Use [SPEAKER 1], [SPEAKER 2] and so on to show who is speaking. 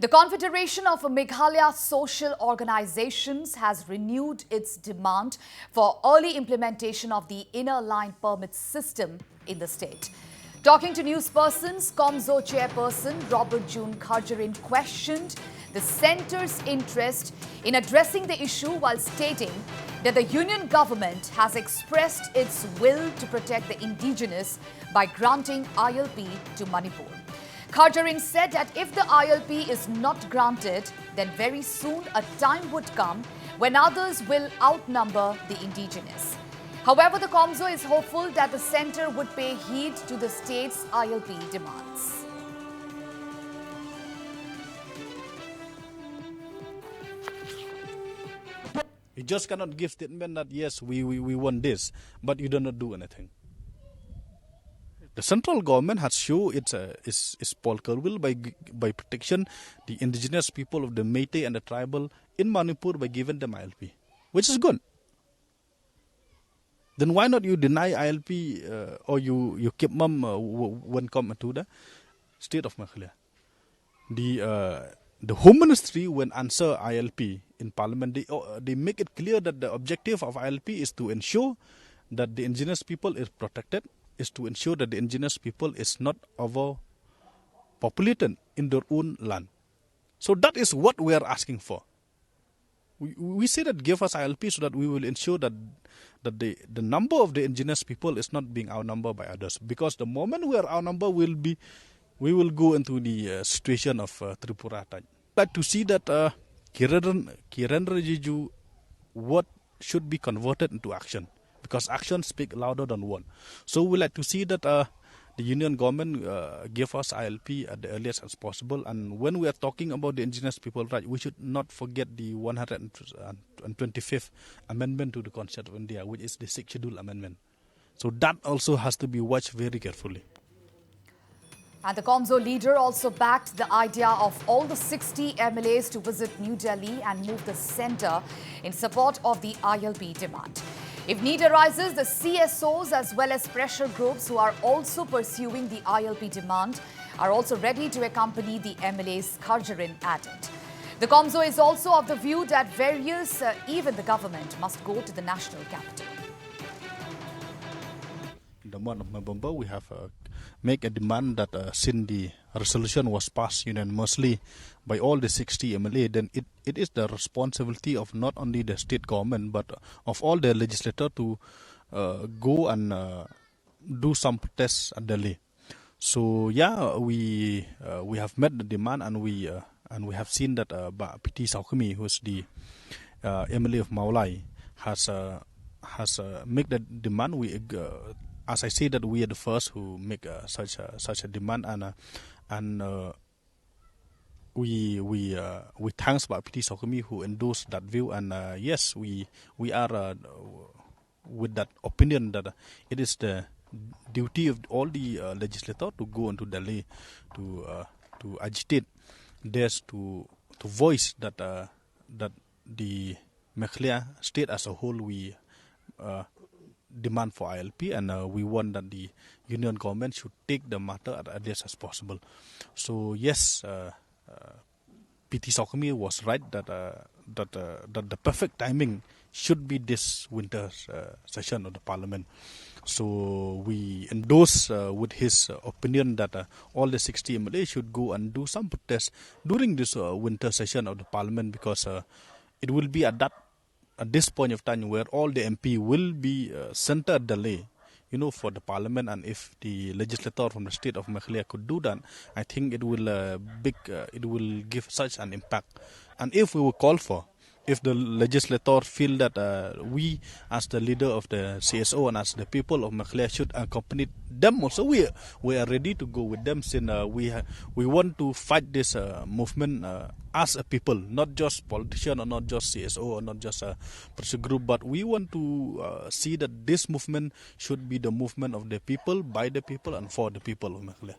[SPEAKER 1] The Confederation of Meghalaya social organizations has renewed its demand for early implementation of the inner line permit system in the state. Talking to newspersons, CoMSO chairperson Robert June Kharjahrin questioned the centre's interest in addressing the issue while stating that the union government has expressed its will to protect the indigenous by granting ILP to Manipur. Kharjahrin said that if the ILP is not granted, then very soon a time would come when others will outnumber the indigenous. However, the CoMSO is hopeful that the centre would pay heed to the state's ILP demands.
[SPEAKER 2] You just cannot give statement that yes, we want this, but you do not do anything. The central government has shown its political will by protection the indigenous people of the Métis and the tribal in Manipur by giving them ILP, which is good. Then why not you deny ILP or you keep mum when come to the state of Meghalaya? The Home Ministry when answer ILP in Parliament, they make it clear that the objective of ILP is to ensure that the indigenous people is protected, is to ensure that the indigenous people is not overpopulated in their own land. So that is what we are asking for. We say that give us ILP so that we will ensure that the number of the indigenous people is not being outnumbered by others. Because the moment we are outnumbered, we will go into the situation of Tripura. I'd like to see that Kirendra Rijiju, what should be converted into action. Because action speaks louder than word. So we like to see that the union government give us ILP at the earliest as possible. And when we are talking about the indigenous people right, we should not forget the 125th amendment to the Constitution of India, which is the 6th Schedule Amendment. So that also has to be watched very carefully.
[SPEAKER 1] And the CoMSO leader also backed the idea of all the 60 MLAs to visit New Delhi and move the centre in support of the ILP demand. If need arises, the CSOs as well as pressure groups who are also pursuing the ILP demand are also ready to accompany the MLAs, Kharjahrin added. The CoMSO is also of the view that even the government must go to the national capital.
[SPEAKER 2] In the month of November, we have make a demand that since the resolution was passed unanimously by all the 60 MLA, then it is the responsibility of not only the state government but of all the legislators to go and do some protests at Delhi. So yeah, we have met the demand and we have seen that PT Saukami, who is the MLA of Maulai, has made the demand. As I say that we are the first who make such a demand, and we thanks about PT Saukami who endorsed that view, and yes, we are with that opinion that it is the duty of all the legislators to go into Delhi to agitate this to voice that the Meghalaya state as a whole we demand for ILP, and we want that the union government should take the matter at earliest as possible. So yes, PT Saukami was right that the perfect timing should be this winter's session of the parliament. So we endorse with his opinion that all the 60 MLA should go and do some protests during this winter session of the parliament, because it will be at this point of time where all the MP will be centered at Delhi, for the parliament. And if the legislator from the state of Meghalaya could do that, I think it will give such an impact. And if we will call for, if the legislator feel that we as the leader of the CSO and as the people of Meghalaya should accompany them also, we are ready to go with them, since we want to fight this movement as a people, not just politician or not just CSO or not just a pressure group, but we want to see that this movement should be the movement of the people, by the people and for the people of Meghalaya.